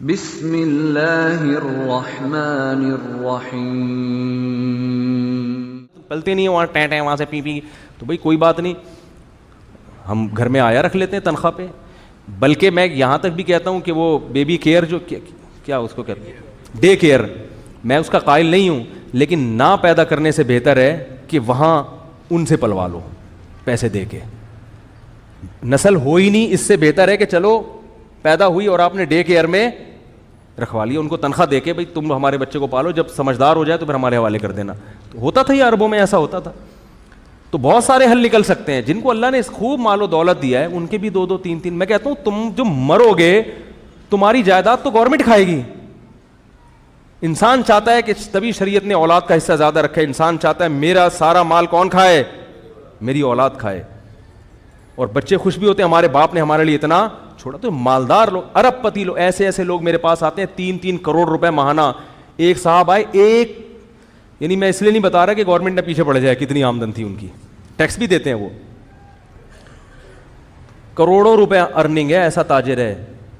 بسم اللہ الرحمن الرحیم. پلتے نہیں ہیں وہاں ٹیں ٹیں وہاں سے پی پی, تو بھائی کوئی بات نہیں, ہم گھر میں آیا رکھ لیتے ہیں تنخواہ پہ. بلکہ میں یہاں تک بھی کہتا ہوں کہ وہ بیبی کیئر جو کیا اس کو کہتے ہیں ڈے کیئر, میں اس کا قائل نہیں ہوں, لیکن نہ پیدا کرنے سے بہتر ہے کہ وہاں ان سے پلوا لو پیسے دے کے. نسل ہو ہی نہیں, اس سے بہتر ہے کہ چلو پیدا ہوئی اور آپ نے ڈے کیئر میں رکھوا لیا, ان کو تنخواہ دے کے بھائی تم ہمارے بچے کو پالو, جب سمجھدار ہو جائے تو پھر ہمارے حوالے کر دینا. تو ہوتا تھا یہ عربوں میں ایسا ہوتا تھا. تو بہت سارے حل نکل سکتے ہیں. جن کو اللہ نے خوب مال و دولت دیا ہے ان کے بھی دو دو تین تین, میں کہتا ہوں تم جو مرو گے تمہاری جائیداد تو گورنمنٹ کھائے گی. انسان چاہتا ہے کہ تبھی شریعت نے اولاد کا حصہ زیادہ رکھا ہے. انسان چاہتا ہے میرا سارا مال کون کھائے, میری اولاد کھائے. اور بچے خوش بھی ہوتے ہیں ہمارے باپ نے ہمارے لیے اتنا چھوڑا. تو مالدار لوگ, ارب پتی لوگ, ایسے لوگ میرے پاس آتے ہیں 3-3 کروڑ روپے ماہانہ. ایک صاحب آئے, ایک یعنی میں اس لیے نہیں بتا رہا کہ گورنمنٹ نے پیچھے پڑ جائے, کتنی آمدن تھی ان کی, ٹیکس بھی دیتے ہیں وہ, کروڑوں روپے ارننگ ہے, ایسا تاجر ہے,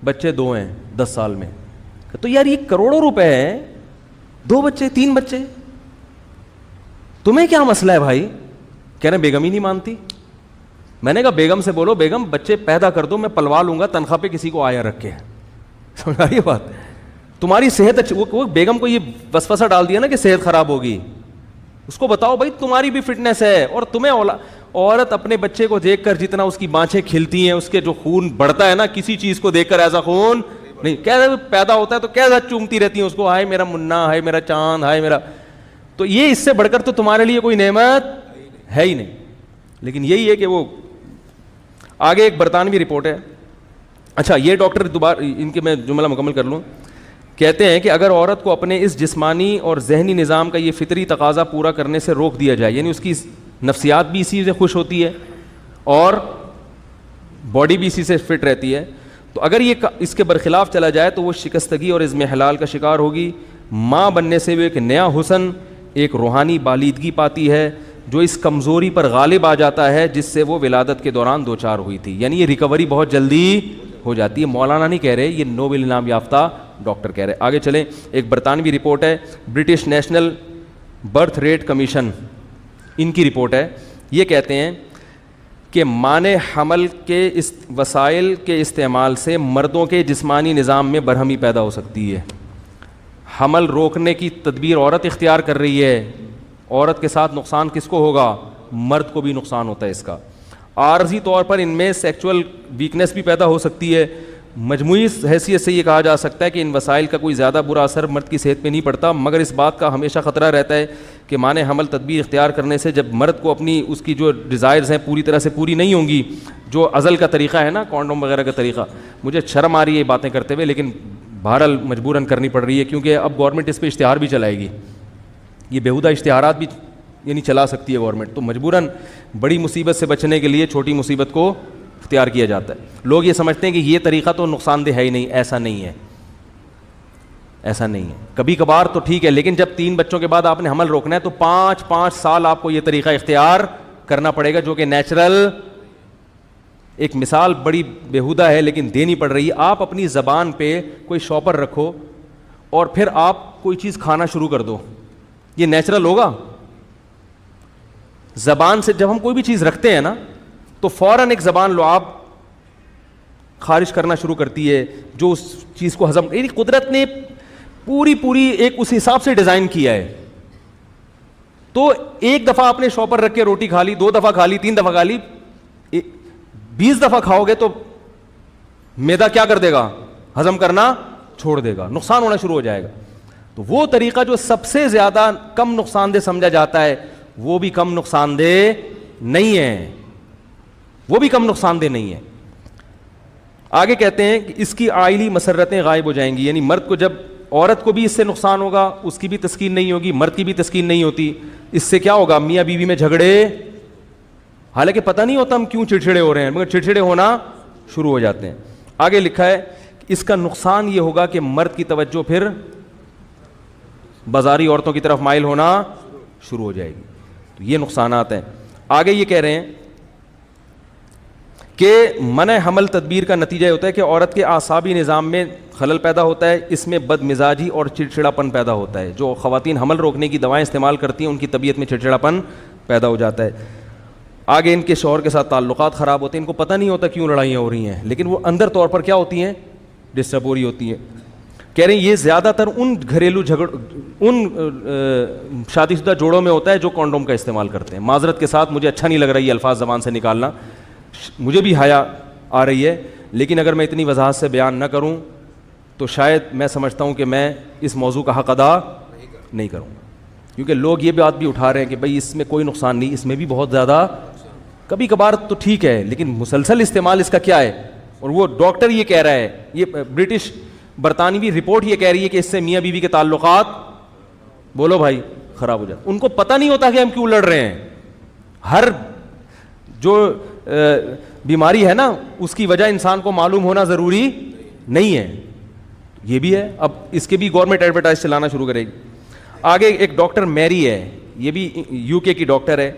بچے 2 ہیں 10 سال میں. تو یار یہ کروڑوں روپے ہیں, 2 بچے 3 بچے, تمہیں کیا مسئلہ ہے بھائی؟ کہہ رہے بیگم ہی نہیں مانتی. میں نے کہا بیگم سے بولو بیگم بچے پیدا کر دو, میں پلوا لوں گا تنخواہ پہ کسی کو آیا رکھ کے. سمجھ آ رہی ہے بات؟ تمہاری صحت اچھی, وہ بیگم کو یہ وسوسہ ڈال دیا نا کہ صحت خراب ہوگی, اس کو بتاؤ بھائی تمہاری بھی فٹنس ہے, اور تمہیں عورت اپنے بچے کو دیکھ کر جتنا اس کی بانچیں کھلتی ہیں, اس کے جو خون بڑھتا ہے نا, کسی چیز کو دیکھ کر ایسا خون نہیں, کیسا پیدا ہوتا ہے تو کیسا چومتی رہتی ہیں اس کو, ہائے میرا منا, ہائے میرا چاند, ہائے میرا. تو یہ اس سے بڑھ کر تو تمہارے لیے کوئی نعمت ہے ہی نہیں. لیکن یہی ہے کہ وہ آگے ایک برطانوی رپورٹ ہے. اچھا یہ ڈاکٹر دوبارہ ان کے میں جملہ مکمل کر لوں. کہتے ہیں کہ اگر عورت کو اپنے اس جسمانی اور ذہنی نظام کا یہ فطری تقاضا پورا کرنے سے روک دیا جائے, یعنی اس کی نفسیات بھی اسی سے خوش ہوتی ہے اور باڈی بھی اسی سے فٹ رہتی ہے, تو اگر یہ اس کے برخلاف چلا جائے تو وہ شکستگی اور عزم حلال کا شکار ہوگی. ماں بننے سے وہ ایک نیا حسن, ایک روحانی بالیدگی پاتی ہے جو اس کمزوری پر غالب آ جاتا ہے جس سے وہ ولادت کے دوران دوچار ہوئی تھی. یعنی یہ ریکوری بہت جلدی ہو جاتی ہے. مولانا نہیں کہہ رہے, یہ نوبل انعام یافتہ ڈاکٹر کہہ رہے. آگے چلیں, ایک برطانوی رپورٹ ہے, British national birth rate commission, ان کی رپورٹ ہے. یہ کہتے ہیں کہ مانع حمل کے وسائل کے استعمال سے مردوں کے جسمانی نظام میں برہمی پیدا ہو سکتی ہے. حمل روکنے کی تدبیر عورت اختیار کر رہی ہے, عورت کے ساتھ نقصان کس کو ہوگا؟ مرد کو بھی نقصان ہوتا ہے اس کا. عارضی طور پر ان میں سیکچول ویکنس بھی پیدا ہو سکتی ہے. مجموعی حیثیت سے یہ کہا جا سکتا ہے کہ ان وسائل کا کوئی زیادہ برا اثر مرد کی صحت پہ نہیں پڑتا, مگر اس بات کا ہمیشہ خطرہ رہتا ہے کہ مانع حمل تدبیر اختیار کرنے سے جب مرد کو اپنی اس کی جو ڈیزائرز ہیں پوری طرح سے پوری نہیں ہوں گی, جو ازل کا طریقہ ہے نا, کانڈوم وغیرہ کا طریقہ, مجھے شرم آ رہی ہے یہ باتیں کرتے ہوئے, لیکن بہرحال مجبوراً کرنی پڑ رہی ہے کیونکہ اب گورنمنٹ اس پہ اشتہار بھی چلائے گی. یہ بیہودہ اشتہارات بھی یعنی چلا سکتی ہے گورنمنٹ, تو مجبوراً بڑی مصیبت سے بچنے کے لیے چھوٹی مصیبت کو اختیار کیا جاتا ہے. لوگ یہ سمجھتے ہیں کہ یہ طریقہ تو نقصان دہ ہے ہی نہیں, ایسا نہیں ہے, ایسا نہیں ہے. کبھی کبھار تو ٹھیک ہے, لیکن جب 3 بچوں کے بعد آپ نے حمل روکنا ہے تو 5 سال آپ کو یہ طریقہ اختیار کرنا پڑے گا, جو کہ نیچرل. ایک مثال بڑی بیہودہ ہے لیکن دینی پڑ رہی ہے. آپ اپنی زبان پہ کوئی شاپر رکھو اور پھر آپ کوئی چیز کھانا شروع کر دو, یہ نیچرل ہوگا؟ زبان سے جب ہم کوئی بھی چیز رکھتے ہیں نا تو فوراً ایک زبان لعاب خارج کرنا شروع کرتی ہے جو اس چیز کو ہضم, یعنی قدرت نے پوری ایک اس حساب سے ڈیزائن کیا ہے. تو ایک دفعہ آپ نے شاپر رکھ کے روٹی کھا لی, 2 دفعہ کھا لی, 3 دفعہ کھا لی, 20 دفعہ کھاؤ گے تو معدہ کیا کر دے گا؟ ہضم کرنا چھوڑ دے گا, نقصان ہونا شروع ہو جائے گا. تو وہ طریقہ جو سب سے زیادہ کم نقصان دہ سمجھا جاتا ہے وہ بھی کم نقصان دہ نہیں ہے, وہ بھی کم نقصان دہ نہیں ہے. آگے کہتے ہیں کہ اس کی عائلی مسرتیں غائب ہو جائیں گی, یعنی مرد کو, جب عورت کو بھی اس سے نقصان ہوگا, اس کی بھی تسکین نہیں ہوگی, مرد کی بھی تسکین نہیں ہوتی. اس سے کیا ہوگا؟ میاں بیوی میں جھگڑے, حالانکہ پتہ نہیں ہوتا ہم کیوں چڑچڑے ہو رہے ہیں, مگر چڑچڑے ہونا شروع ہو جاتے ہیں. آگے لکھا ہے اس کا نقصان یہ ہوگا کہ مرد کی توجہ پھر بازاری عورتوں کی طرف مائل ہونا شروع ہو جائے گی. تو یہ نقصانات ہیں. آگے یہ کہہ رہے ہیں کہ منع حمل تدبیر کا نتیجہ ہوتا ہے کہ عورت کے اعصابی نظام میں خلل پیدا ہوتا ہے, اس میں بد مزاجی اور چڑچڑاپن پیدا ہوتا ہے. جو خواتین حمل روکنے کی دوائیں استعمال کرتی ہیں ان کی طبیعت میں چڑچڑاپن پیدا ہو جاتا ہے. آگے ان کے شوہر کے ساتھ تعلقات خراب ہوتے ہیں, ان کو پتہ نہیں ہوتا کیوں لڑائیاں ہو رہی ہیں, لیکن وہ اندر طور پر کیا ہوتی ہیں, ڈسٹرب ہو رہی ہوتی ہیں. کہہ رہے ہیں یہ زیادہ تر ان گھریلو ان شادی شدہ جوڑوں میں ہوتا ہے جو کانڈوم کا استعمال کرتے ہیں. معذرت کے ساتھ مجھے اچھا نہیں لگ رہا یہ الفاظ زبان سے نکالنا, مجھے بھی حیا آ رہی ہے, لیکن اگر میں اتنی وضاحت سے بیان نہ کروں تو شاید میں سمجھتا ہوں کہ میں اس موضوع کا حق ادا نہیں کروں گا, کیونکہ لوگ یہ بات بھی اٹھا رہے ہیں کہ بھئی اس میں کوئی نقصان نہیں, اس میں بھی بہت زیادہ, کبھی کبھار تو ٹھیک ہے, لیکن مسلسل استعمال اس کا کیا ہے. اور وہ ڈاکٹر یہ کہہ رہا ہے, یہ برٹش برطانوی رپورٹ یہ کہہ رہی ہے کہ اس سے میاں بیوی کے تعلقات, بولو بھائی, خراب ہو جاتے. ان کو پتہ نہیں ہوتا کہ ہم کیوں لڑ رہے ہیں. ہر جو بیماری ہے نا اس کی وجہ انسان کو معلوم ہونا ضروری نہیں ہے, یہ بھی ہے. اب اس کے بھی گورنمنٹ ایڈورٹائز چلانا شروع کرے گی. آگے ایک ڈاکٹر میری ہے, یہ بھی یو کے کی ڈاکٹر ہے,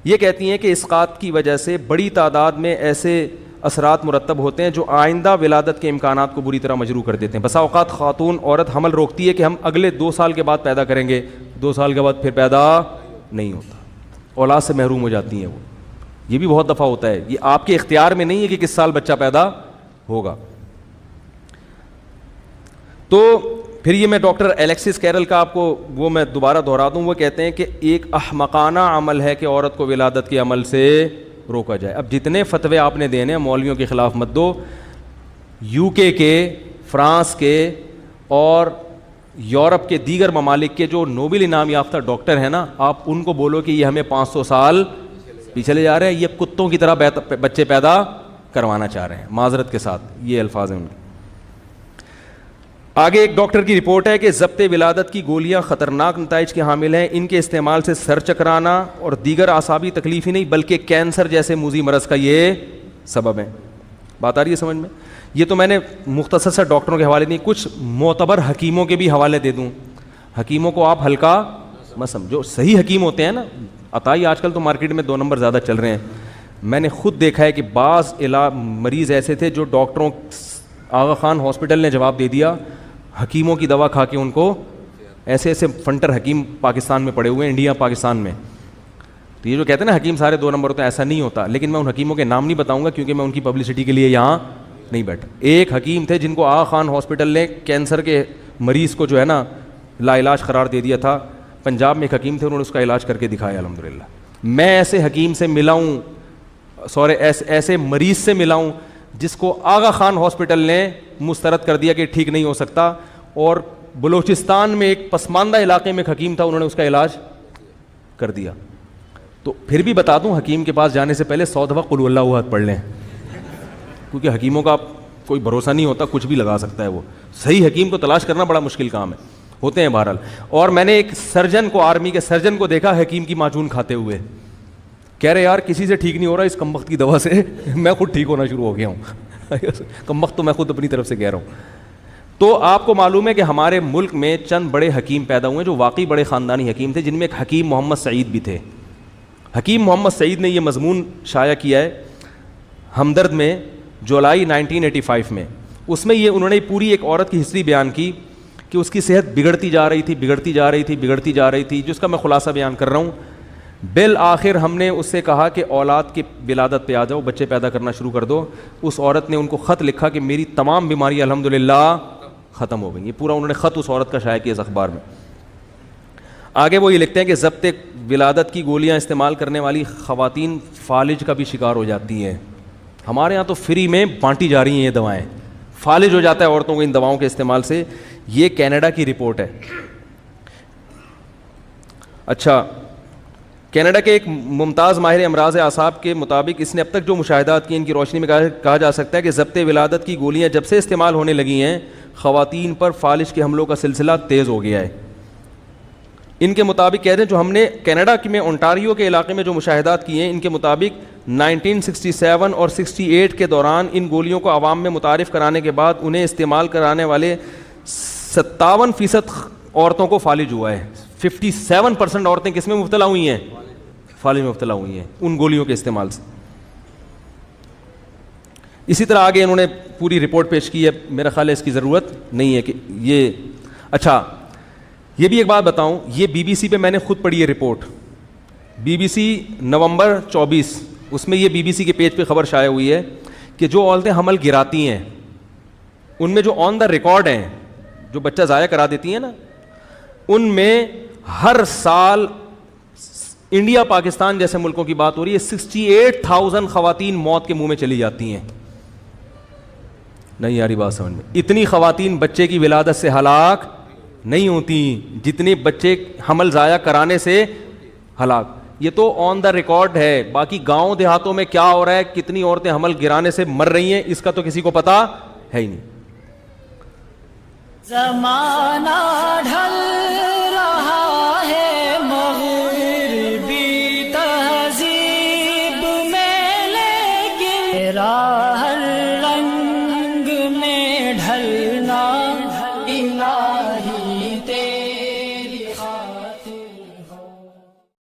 یہ کہتی ہیں کہ اسقاط کی وجہ سے بڑی تعداد میں ایسے اثرات مرتب ہوتے ہیں جو آئندہ ولادت کے امکانات کو بری طرح مجروح کر دیتے ہیں. بسا اوقات خاتون عورت حمل روکتی ہے کہ ہم اگلے 2 سال کے بعد پیدا کریں گے, 2 سال کے بعد پھر پیدا نہیں ہوتا, اولاد سے محروم ہو جاتی ہیں وہ. یہ بھی بہت دفعہ ہوتا ہے, یہ آپ کے اختیار میں نہیں ہے کہ کس سال بچہ پیدا ہوگا. تو پھر یہ میں ڈاکٹر الیکسس کیرل کا آپ کو وہ میں دوبارہ دہرا دوں, وہ کہتے ہیں کہ ایک احمقانہ عمل ہے کہ عورت کو ولادت کے عمل سے روکا جائے. اب جتنے فتوے آپ نے دینے مولویوں کے خلاف مت دو, یو کے, فرانس کے اور یورپ کے دیگر ممالک کے جو نوبل انعام یافتہ ڈاکٹر ہیں نا, آپ ان کو بولو کہ یہ ہمیں 500 سال پیچھے لے جا رہے ہیں, یہ کتوں کی طرح بچے پیدا کروانا چاہ رہے ہیں. معذرت کے ساتھ یہ الفاظ ہیں ان کے. آگے ایک ڈاکٹر کی رپورٹ ہے کہ ضبط ولادت کی گولیاں خطرناک نتائج کے حامل ہیں. ان کے استعمال سے سر چکرانا اور دیگر اعصابی تکلیف ہی نہیں بلکہ کینسر جیسے موذی مرض کا یہ سبب ہے. بات آ رہی ہے سمجھ میں؟ یہ تو میں نے مختصر سے ڈاکٹروں کے حوالے نہیں, کچھ معتبر حکیموں کے بھی حوالے دے دوں. حکیموں کو آپ ہلکا مت سمجھو, جو صحیح حکیم ہوتے ہیں نا, عطائی آج کل تو مارکیٹ میں 2 نمبر زیادہ چل رہے ہیں. میں نے خود دیکھا ہے کہ بعض مریض ایسے تھے جو ڈاکٹروں, آغا خان ہاسپٹل نے جواب دے دیا, حکیموں کی دوا کھا کے ان کو ایسے ایسے فنٹر حکیم پاکستان میں پڑے ہوئے ہیں, انڈیا پاکستان میں. تو یہ جو کہتے ہیں نا حکیم سارے 2 نمبر ہوتے ہیں, ایسا نہیں ہوتا. لیکن میں ان حکیموں کے نام نہیں بتاؤں گا کیونکہ میں ان کی پبلسٹی کے لیے یہاں نہیں بیٹھا. ایک حکیم تھے جن کو آغا خان ہاسپٹل نے کینسر کے مریض کو جو ہے نا لا علاج قرار دے دیا تھا. پنجاب میں ایک حکیم تھے, انہوں نے اس کا علاج کر کے دکھایا الحمدللہ. میں ایسے حکیم سے ملا ہوں, ایسے مریض سے ملا ہوں جس کو آغا خان ہاسپٹل نے مسترد کر دیا کہ ٹھیک نہیں ہو سکتا, اور بلوچستان میں ایک پسماندہ علاقے میں ایک حکیم تھا, انہوں نے اس کا علاج کر دیا. تو پھر بھی بتا دوں, حکیم کے پاس جانے سے پہلے 100 دفعہ قل اللہ احد پڑھ لیں, کیونکہ حکیموں کا کوئی بھروسہ نہیں ہوتا, کچھ بھی لگا سکتا ہے وہ. صحیح حکیم کو تلاش کرنا بڑا مشکل کام ہے, ہوتے ہیں بہرحال. اور میں نے ایک سرجن کو, آرمی کے سرجن کو دیکھا حکیم کی معجون کھاتے ہوئے, کہہ رہے یار کسی سے ٹھیک نہیں ہو رہا, اس کمبخت کی دوا سے میں خود ٹھیک ہونا شروع ہو گیا ہوں. کمبخت تو میں خود اپنی طرف سے کہہ رہا ہوں. تو آپ کو معلوم ہے کہ ہمارے ملک میں چند بڑے حکیم پیدا ہوئے جو واقعی بڑے خاندانی حکیم تھے, جن میں ایک حکیم محمد سعید بھی تھے. حکیم محمد سعید نے یہ مضمون شائع کیا ہے ہمدرد میں جولائی 1985 میں. اس میں یہ انہوں نے پوری ایک عورت کی ہسٹری بیان کی کہ اس کی صحت بگڑتی جا رہی تھی, جس کا میں خلاصہ بیان کر رہا ہوں. بالآخر ہم نے اس سے کہا کہ اولاد کی ولادت پہ آ جاؤ, بچے پیدا کرنا شروع کر دو. اس عورت نے ان کو خط لکھا کہ میری تمام بیماری الحمدللہ ختم ہو گئی. یہ پورا انہوں نے خط اس عورت کا شائع کیا اس اخبار میں. آگے وہ یہ لکھتے ہیں کہ ضبط ولادت کی گولیاں استعمال کرنے والی خواتین فالج کا بھی شکار ہو جاتی ہیں. ہمارے ہاں تو فری میں بانٹی جا رہی ہیں یہ دوائیں. فالج ہو جاتا ہے عورتوں کو ان دواؤں کے استعمال سے. یہ کینیڈا کی رپورٹ ہے. اچھا, کینیڈا کے ایک ممتاز ماہر امراض اعصاب کے مطابق اس نے اب تک جو مشاہدات کی ان کی روشنی میں کہا جا سکتا ہے کہ ضبط ولادت کی گولیاں جب سے استعمال ہونے لگی ہیں خواتین پر فالج کے حملوں کا سلسلہ تیز ہو گیا ہے. ان کے مطابق کہتے ہیں جو ہم نے کینیڈا میں اونٹاریو کے علاقے میں جو مشاہدات کیے ہیں, ان کے مطابق 1967 اور 68 کے دوران ان گولیوں کو عوام میں متعارف کرانے کے بعد انہیں استعمال کرانے والے 57% عورتوں کو فالج ہوا ہے. 57% عورتیں کس میں مبتلا ہوئی ہیں؟ فالج میں مبتلا ہوئی ہیں ان گولیوں کے استعمال سے. اسی طرح آگے انہوں نے پوری رپورٹ پیش کی ہے, میرا خیال ہے اس کی ضرورت نہیں ہے کہ یہ. اچھا یہ بھی ایک بات بتاؤں, یہ بی بی سی پہ میں نے خود پڑھی ہے رپورٹ, بی بی سی نومبر 24, اس میں یہ بی بی سی کے پیج پہ خبر شائع ہوئی ہے کہ جو عورتیں حمل گراتی ہیں ان میں جو آن دا ریکارڈ ہیں, جو بچہ ضائع کرا دیتی ہیں نا, ان میں ہر سال انڈیا پاکستان جیسے ملکوں کی بات ہو رہی ہے 68,000 خواتین موت کے منہ میں چلی جاتی ہیں. نہیں یاری بات سمجھ میں, اتنی خواتین بچے کی ولادت سے ہلاک نہیں ہوتی جتنے بچے حمل ضائع کرانے سے ہلاک. یہ تو آن دا ریکارڈ ہے, باقی گاؤں دیہاتوں میں کیا ہو رہا ہے, کتنی عورتیں حمل گرانے سے مر رہی ہیں, اس کا تو کسی کو پتا ہے ہی نہیں. زمانہ ڈھل رہا ہے مغربی تہذیب میں, لیکن ہر رنگ میں ڈھل